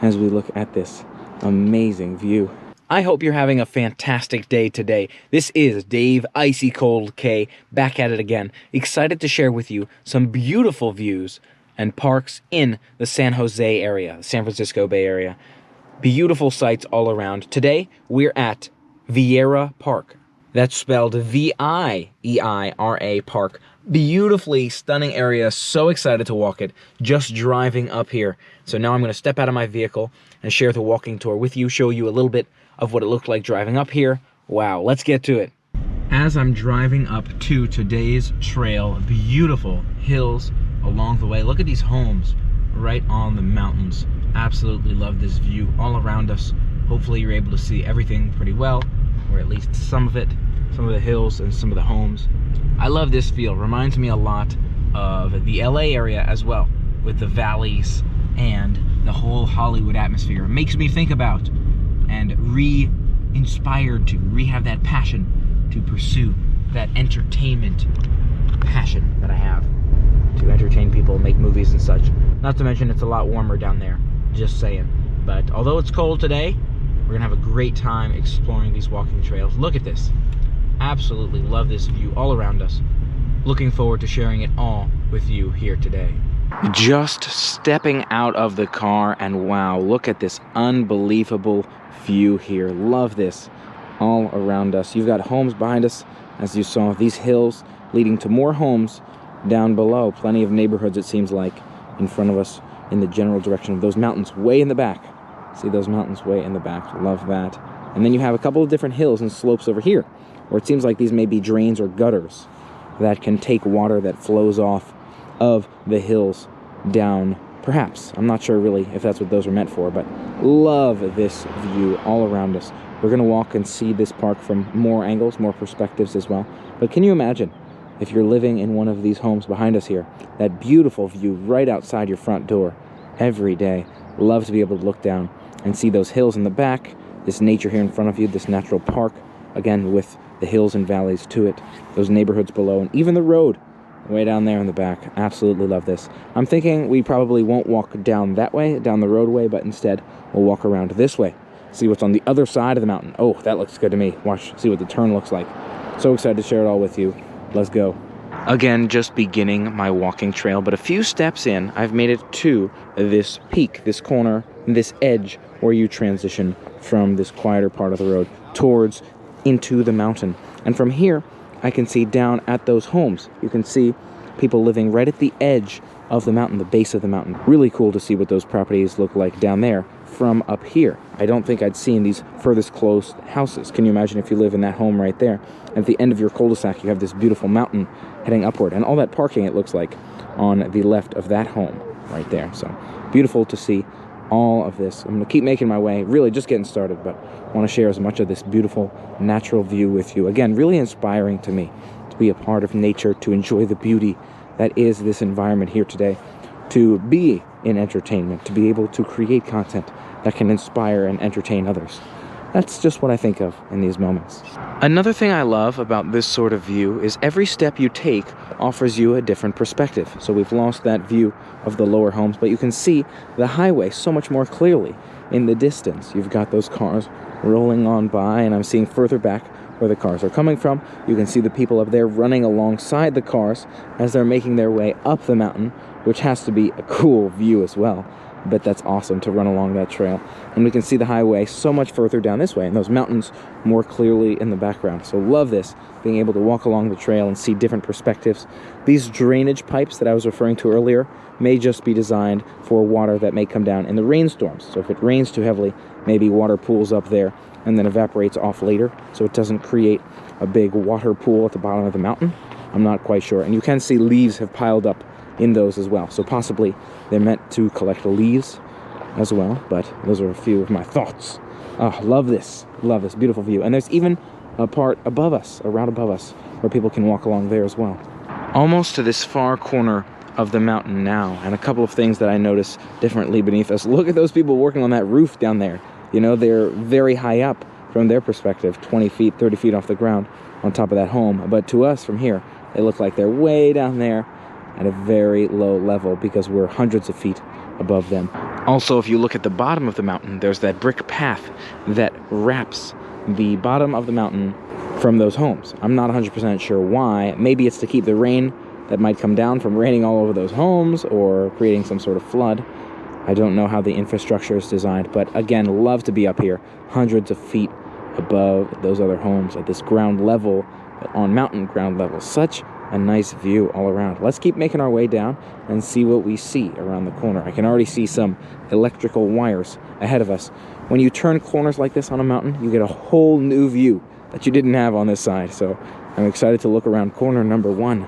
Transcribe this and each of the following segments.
as we look at this amazing view. I hope you're having a fantastic day today. This is Dave Icy Cold K, back at it again, excited to share with you some beautiful views and parks in the San Jose area, the San Francisco Bay Area. Beautiful sights all around. Today, we're at Vieira Park. That's spelled V-I-E-I-R-A Park. Beautifully stunning area. So excited to walk it. Just driving up here. So now I'm going to step out of my vehicle and share the walking tour with you, show you a little bit of what it looked like driving up here. Wow, let's get to it. As I'm driving up to today's trail, beautiful hills along the way. Look at these homes right on the mountains. Absolutely love this view all around us. Hopefully you're able to see everything pretty well, or at least some of it, some of the hills and some of the homes. I love this feel. Reminds me a lot of the LA area as well, with the valleys and the whole Hollywood atmosphere. It makes me think about and re-inspired to have that passion to pursue that entertainment passion that I have to entertain people, make movies and such. Not to mention it's a lot warmer down there, just saying. But although it's cold today, we're gonna have a great time exploring these walking trails. Look at this. Absolutely love this view all around us. Looking forward to sharing it all with you here today. Just stepping out of the car and wow, look at this unbelievable view here. Love this all around us. You've got homes behind us, as you saw, these hills leading to more homes down below. Plenty of neighborhoods, it seems like, in front of us in the general direction of those mountains way in the back. See those mountains way in the back. Love that. And then you have a couple of different hills and slopes over here, where it seems like these may be drains or gutters that can take water that flows off of the hills down, perhaps. I'm not sure really if that's what those are meant for, but love this view all around us. We're going to walk and see this park from more angles, more perspectives as well. But can you imagine if you're living in one of these homes behind us here, that beautiful view right outside your front door every day? Love to be able to look down and see those hills in the back, this nature here in front of you, this natural park, again with the hills and valleys to it, those neighborhoods below, and even the road way down there in the back. Absolutely love this. I'm thinking we probably won't walk down that way, down the roadway, but instead we'll walk around this way, see what's on the other side of the mountain. Oh, that looks good to me. Watch, see what the turn looks like. So excited to share it all with you. Let's go. Again, just beginning my walking trail, but a few steps in, I've made it to this peak, this corner, this edge where you transition from this quieter part of the road towards into the mountain. And from here, I can see down at those homes. You can see people living right at the edge of the mountain, the base of the mountain. Really cool to see what those properties look like down there from up here. I don't think I'd seen these furthest close houses. Can you imagine if you live in that home right there? At the end of your cul-de-sac, you have this beautiful mountain heading upward, and all that parking, it looks like, on the left of that home right there. So beautiful to see all of this. I'm gonna keep making my way, really just getting started, but I want to share as much of this beautiful natural view with you. Again, really inspiring to me to be a part of nature, to enjoy the beauty that is this environment here today, to be in entertainment, to be able to create content that can inspire and entertain others. That's just what I think of in these moments. Another thing I love about this sort of view is every step you take offers you a different perspective. So we've lost that view of the lower homes, but you can see the highway so much more clearly in the distance. You've got those cars rolling on by, and I'm seeing further back where the cars are coming from. You can see the people up there running alongside the cars as they're making their way up the mountain, which has to be a cool view as well. But that's awesome to run along that trail. And we can see the highway so much further down this way, and those mountains more clearly in the background. So love this, being able to walk along the trail and see different perspectives. These drainage pipes that I was referring to earlier may just be designed for water that may come down in the rainstorms. So if it rains too heavily, maybe water pools up there and then evaporates off later, so it doesn't create a big water pool at the bottom of the mountain. I'm not quite sure. And you can see leaves have piled up in those as well. So possibly they're meant to collect leaves as well, but those are a few of my thoughts. Love this beautiful view. And there's even a part above us, around above us, where people can walk along there as well. Almost to this far corner of the mountain now, and a couple of things that I notice differently beneath us. Look at those people working on that roof down there. You know, they're very high up from their perspective, 20 feet, 30 feet off the ground on top of that home. But to us from here, they look like they're way down there at a very low level because we're hundreds of feet above them. Also, if you look at the bottom of the mountain, there's that brick path that wraps the bottom of the mountain from those homes. I'm not 100% sure why. Maybe it's to keep the rain that might come down from raining all over those homes or creating some sort of flood. I don't know how the infrastructure is designed, but again, love to be up here, hundreds of feet above those other homes at this ground level, on mountain ground level. Such a nice view all around. Let's keep making our way down and see what we see around the corner. I can already see some electrical wires ahead of us. When you turn corners like this on a mountain, you get a whole new view that you didn't have on this side. So I'm excited to look around corner number 1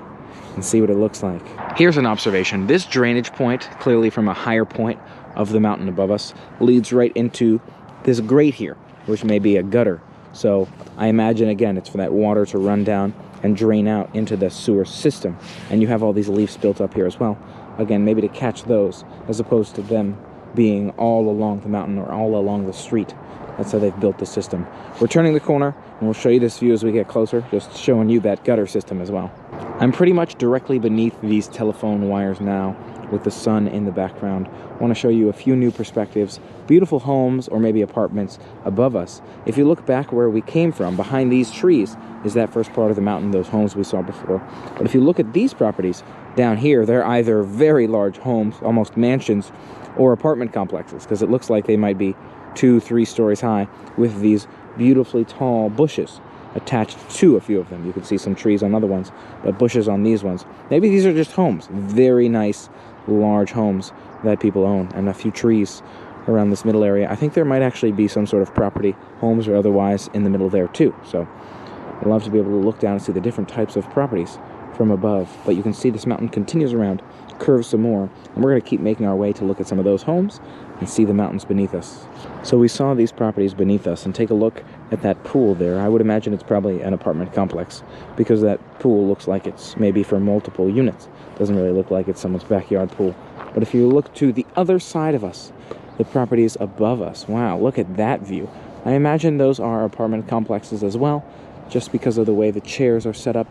and see what it looks like. Here's an observation. This drainage point, clearly from a higher point of the mountain above us, leads right into this grate here, which may be a gutter. So I imagine, again, it's for that water to run down and drain out into the sewer system. And you have all these leaves built up here as well. Again, maybe to catch those, as opposed to them being all along the mountain or all along the street. That's how they've built the system. We're turning the corner, and we'll show you this view as we get closer, just showing you that gutter system as well. I'm pretty much directly beneath these telephone wires now, with the sun in the background. I want to show you a few new perspectives, beautiful homes or maybe apartments above us. If you look back where we came from, behind these trees is that first part of the mountain, those homes we saw before. But if you look at these properties down here, they're either very large homes, almost mansions, or apartment complexes, because it looks like they might be 2-3 stories high with these beautifully tall bushes attached to a few of them. You can see some trees on other ones, but bushes on these ones. Maybe these are just homes, very nice large homes that people own, and a few trees around this middle area. I think there might actually be some sort of property, homes or otherwise, in the middle there too. So I'd love to be able to look down and see the different types of properties from above. But you can see this mountain continues around, curves some more, and we're going to keep making our way to look at some of those homes and see the mountains beneath us. So we saw these properties beneath us, and take a look at that pool there. I would imagine it's probably an apartment complex, because that pool looks like it's maybe for multiple units. Doesn't really look like it's someone's backyard pool. But if you look to the other side of us, the properties above us, wow, look at that view. I imagine those are apartment complexes as well, just because of the way the chairs are set up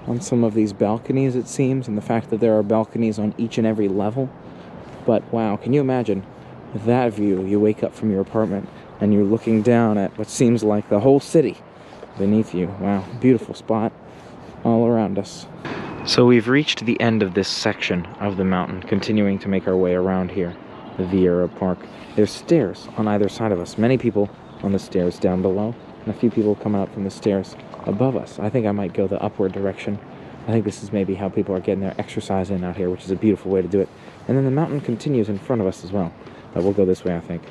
on some of these balconies, it seems, and the fact that there are balconies on each and every level. But wow, can you imagine that view? You wake up from your apartment and you're looking down at what seems like the whole city beneath you. Wow, beautiful spot all around us. So we've reached the end of this section of the mountain, continuing to make our way around here, the Vieira Park. There's stairs on either side of us. Many people on the stairs down below, and a few people coming up from the stairs above us. I think I might go the upward direction. I think this is maybe how people are getting their exercise in out here, which is a beautiful way to do it. And then the mountain continues in front of us as well. But we'll go this way, I think.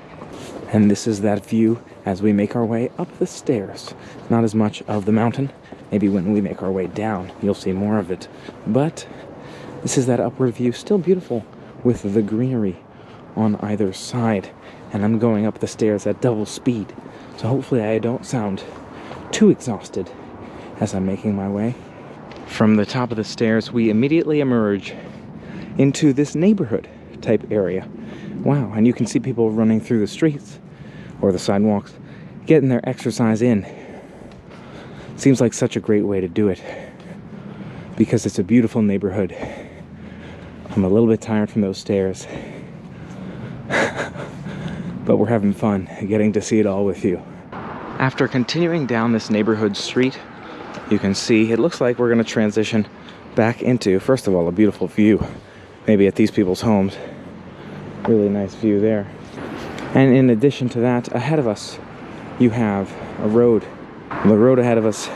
And this is that view as we make our way up the stairs. Not as much of the mountain. Maybe when we make our way down, you'll see more of it. But this is that upward view, still beautiful, with the greenery on either side. And I'm going up the stairs at double speed. So hopefully I don't sound too exhausted as I'm making my way. From the top of the stairs, we immediately emerge into this neighborhood type area. Wow, and you can see people running through the streets or the sidewalks, getting their exercise in. Seems like such a great way to do it because it's a beautiful neighborhood. I'm a little bit tired from those stairs, but we're having fun getting to see it all with you. After continuing down this neighborhood street, you can see it looks like we're going to transition back into, first of all, a beautiful view, maybe at these people's homes. Really nice view there. And in addition to that, ahead of us, you have a road. The road ahead of us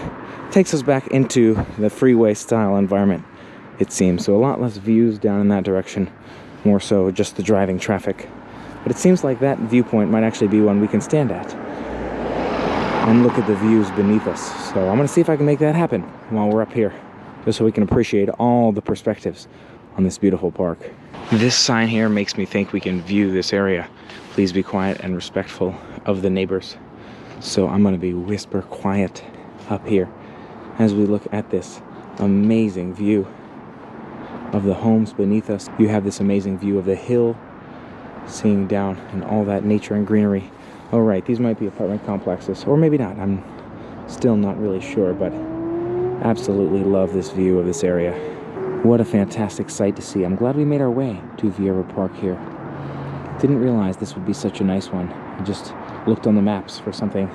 takes us back into the freeway style environment, it seems. So a lot less views down in that direction, more so just the driving traffic. But it seems like that viewpoint might actually be one we can stand at and look at the views beneath us. So I'm going to see if I can make that happen while we're up here, just so we can appreciate all the perspectives on this beautiful park. This sign here makes me think we can view this area. Please be quiet and respectful of the neighbors. So I'm going to be whisper quiet up here as we look at this amazing view of the homes beneath us. You have this amazing view of the hill, seeing down and all that nature and greenery. All right, these might be apartment complexes, or maybe not. I'm still not really sure, but absolutely love this view of this area. What a fantastic sight to see. I'm glad we made our way to Vieira Park here. Didn't realize this would be such a nice one. I just looked on the maps for something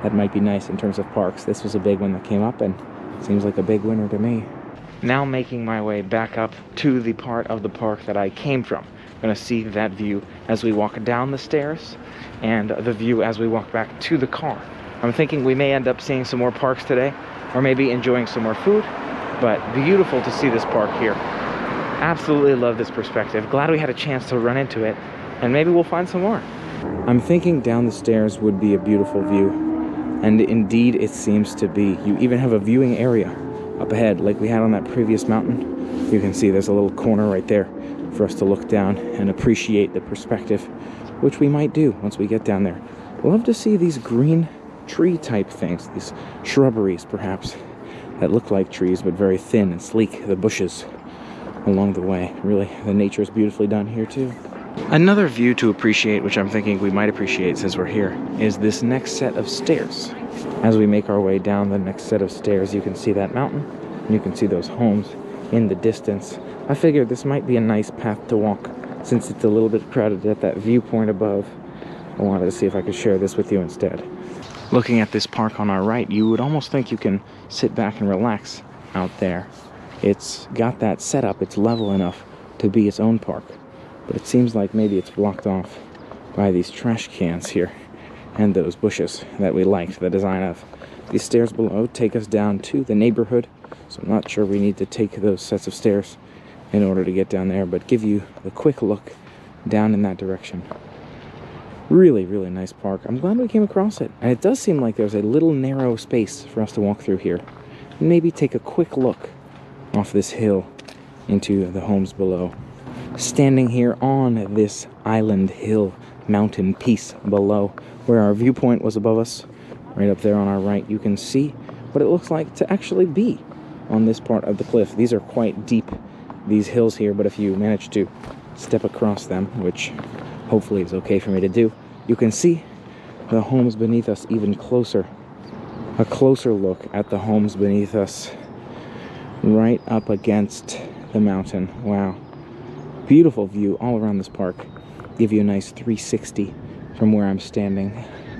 that might be nice in terms of parks. This was a big one that came up and seems like a big winner to me. Now making my way back up to the part of the park that I came from. I'm gonna see that view as we walk down the stairs and the view as we walk back to the car. I'm thinking we may end up seeing some more parks today, or maybe enjoying some more food, but beautiful to see this park here. Absolutely love this perspective. Glad we had a chance to run into it, and maybe we'll find some more. I'm thinking down the stairs would be a beautiful view, and indeed it seems to be. You even have a viewing area up ahead like we had on that previous mountain. You can see there's a little corner right there for us to look down and appreciate the perspective, which we might do once we get down there. Love to see these green tree type things, these shrubberies perhaps, that look like trees but very thin and sleek, the bushes along the way. Really, the nature is beautifully done here too. Another view to appreciate, which I'm thinking we might appreciate since we're here, is this next set of stairs. As we make our way down the next set of stairs, you can see that mountain, and you can see those homes in the distance. I figured this might be a nice path to walk since it's a little bit crowded at that viewpoint above. I wanted to see if I could share this with you instead. Looking at this park on our right, you would almost think you can sit back and relax out there. It's got that setup, it's level enough to be its own park. But it seems like maybe it's blocked off by these trash cans here and those bushes that we liked the design of. These stairs below take us down to the neighborhood, so I'm not sure we need to take those sets of stairs in order to get down there, but give you a quick look down in that direction. Really, really nice park. I'm glad we came across it. And it does seem like there's a little narrow space for us to walk through here. Maybe take a quick look off this hill into the homes below. Standing here on this island hill mountain piece below, where our viewpoint was above us, right up there on our right, you can see what it looks like to actually be on this part of the cliff. These are quite deep, these hills here, but if you manage to step across them, which hopefully is okay for me to do, you can see the homes beneath us even closer. A closer look at the homes beneath us right up against the mountain. Wow. Beautiful view all around this park. Give you a nice 360 from where I'm standing.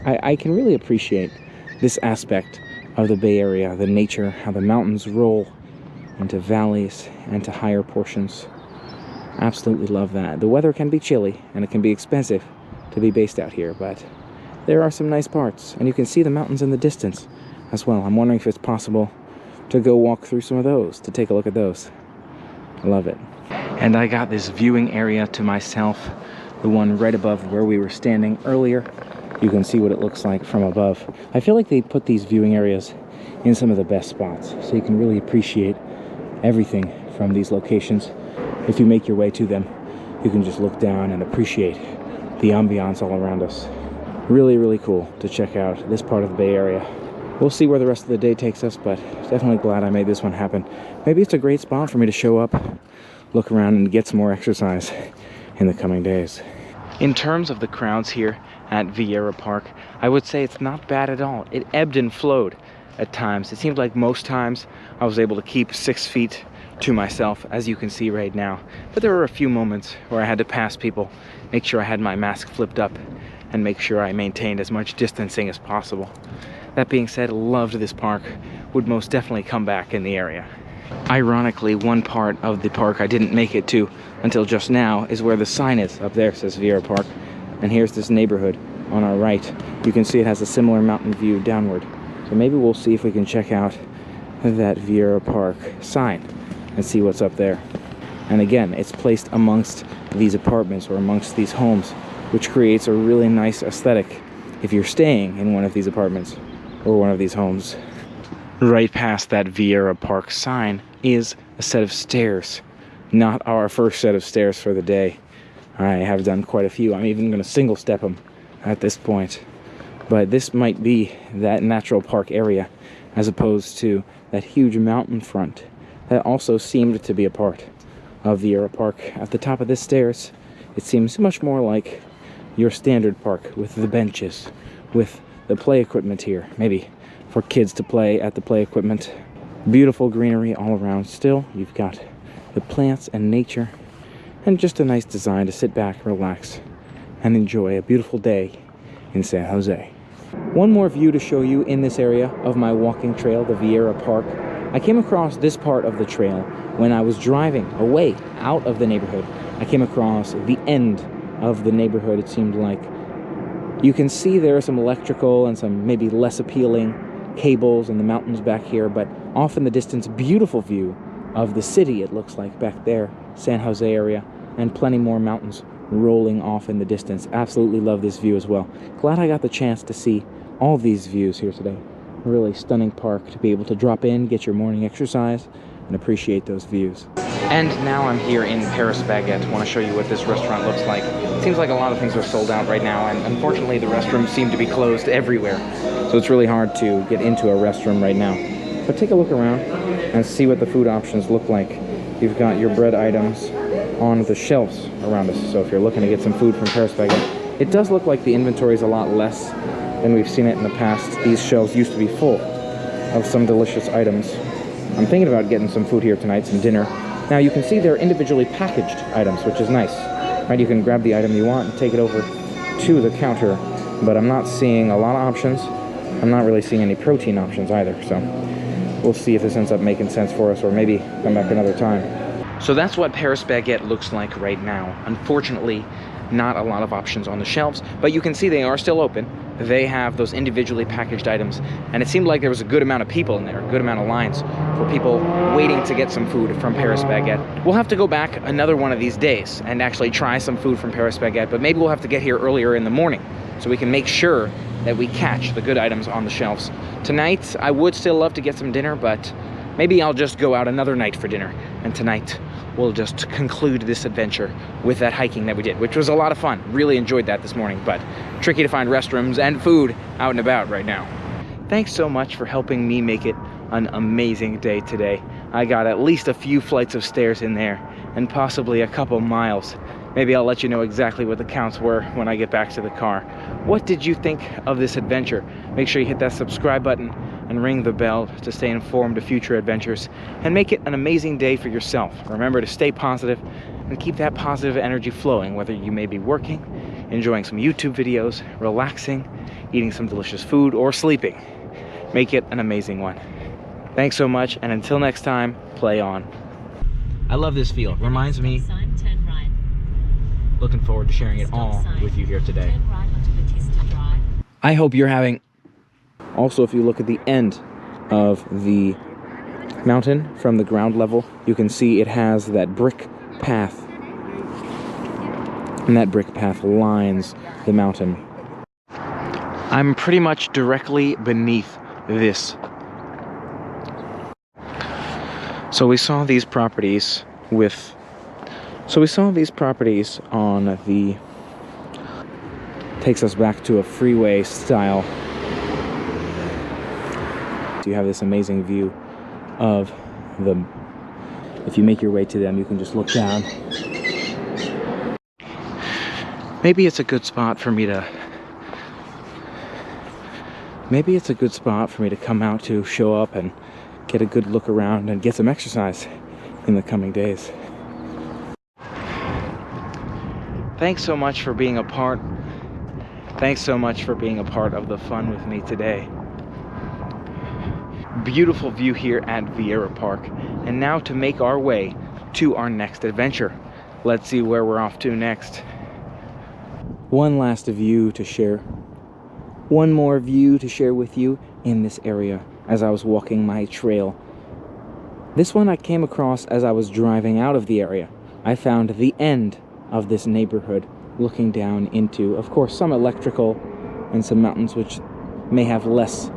I can really appreciate this aspect of the Bay Area, the nature, how the mountains roll into valleys and to higher portions. Absolutely love that. The weather can be chilly and it can be expensive to be based out here, but there are some nice parts, and you can see the mountains in the distance as well. I'm wondering if it's possible to go walk through some of those, to take a look at those. I love it. And I got this viewing area to myself, the one right above where we were standing earlier. You can see what it looks like from above. I feel like they put these viewing areas in some of the best spots, so you can really appreciate everything from these locations. If you make your way to them, you can just look down and appreciate the ambiance all around us. Really, really cool to check out this part of the Bay Area. We'll see where the rest of the day takes us, but definitely glad I made this one happen. Maybe it's a great spot for me to show up, look around, and get some more exercise in the coming days. In terms of the crowds here at Vieira Park, I would say it's not bad at all. It ebbed and flowed at times. It seemed like most times I was able to keep 6 feet to myself, as you can see right now. But there were a few moments where I had to pass people, make sure I had my mask flipped up, and make sure I maintained as much distancing as possible. That being said, loved this park. Would most definitely come back in the area. Ironically, one part of the park I didn't make it to until just now is where the sign is. Up there says Vieira Park, and here's this neighborhood on our right. You can see it has a similar mountain view downward. So maybe we'll see if we can check out that Vieira Park sign and see what's up there. And again, it's placed amongst these apartments or amongst these homes, which creates a really nice aesthetic if you're staying in one of these apartments or one of these homes. Right past that Vieira Park sign is a set of stairs. Not our first set of stairs for the day. I have done quite a few. I'm even going to single step them at this point. But this might be that natural park area as opposed to that huge mountain front that also seemed to be a part of Vieira Park. At the top of this stairs, it seems much more like your standard park with the benches, with the play equipment here, maybe for kids to play at the play equipment. Beautiful greenery all around still. You've got the plants and nature, and just a nice design to sit back, relax, and enjoy a beautiful day in San Jose. One more view to show you in this area of my walking trail, the Vieira Park. I came across this part of the trail when I was driving away out of the neighborhood. I came across the end of the neighborhood, it seemed like. You can see there are some electrical and some maybe less appealing cables in the mountains back here, but off in the distance, beautiful view of the city, it looks like back there, San Jose area, and plenty more mountains rolling off in the distance. Absolutely love this view as well. Glad I got the chance to see all these views here today. Really stunning park to be able to drop in, get your morning exercise, and appreciate those views. And now I'm here in Paris Baguette. I want to show you what this restaurant looks like. It seems like a lot of things are sold out right now, and unfortunately the restrooms seem to be closed everywhere. So it's really hard to get into a restroom right now. But take a look around and see what the food options look like. You've got your bread items on the shelves around us. So if you're looking to get some food from Paris Baguette, it does look like the inventory is a lot less than we've seen it in the past. These shelves used to be full of some delicious items. I'm thinking about getting some food here tonight, some dinner. Now you can see they're individually packaged items, which is nice. Right, you can grab the item you want and take it over to the counter, but I'm not seeing a lot of options. I'm not really seeing any protein options either, so we'll see if this ends up making sense for us, or maybe come back another time. So that's what Paris Baguette looks like right now. Unfortunately, not a lot of options on the shelves, but you can see they are still open. They have those individually packaged items, and it seemed like there was a good amount of people in there, a good amount of lines for people waiting to get some food from Paris Baguette. We'll have to go back another one of these days and actually try some food from Paris Baguette, but maybe we'll have to get here earlier in the morning so we can make sure that we catch the good items on the shelves. Tonight, I would still love to get some dinner, but maybe I'll just go out another night for dinner, and tonight we'll just conclude this adventure with that hiking that we did, which was a lot of fun. Really enjoyed that this morning, but tricky to find restrooms and food out and about right now. Thanks so much for helping me make it an amazing day today. I got at least a few flights of stairs in there and possibly a couple miles. Maybe I'll let you know exactly what the counts were when I get back to the car. What did you think of this adventure? Make sure you hit that subscribe button and ring the bell to stay informed of future adventures, and make it an amazing day for yourself. Remember to stay positive and keep that positive energy flowing, whether you may be working, enjoying some YouTube videos, relaxing, eating some delicious food, or sleeping. Make it an amazing one. Thanks so much, and until next time, play on. I love this field. Reminds me, looking forward to sharing it all with you here today. I hope you're having... Also, if you look at the end of the mountain from the ground level, you can see it has that brick path. And that brick path lines the mountain. I'm pretty much directly beneath this. So we saw these properties on the... Takes us back to a freeway style. You have this amazing view of them. If you make your way to them, you can just look down. Maybe it's a good spot for me to come out to show up and get a good look around and get some exercise in the coming days. Thanks so much for being a part. Thanks so much for being a part of the fun with me today. Beautiful view here at Vieira Park, and now to make our way to our next adventure. Let's see where we're off to next. One last view to share. One more view to share with you in this area as I was walking my trail. This one I came across as I was driving out of the area. I found the end of this neighborhood looking down into, of course, some electrical and some mountains which may have less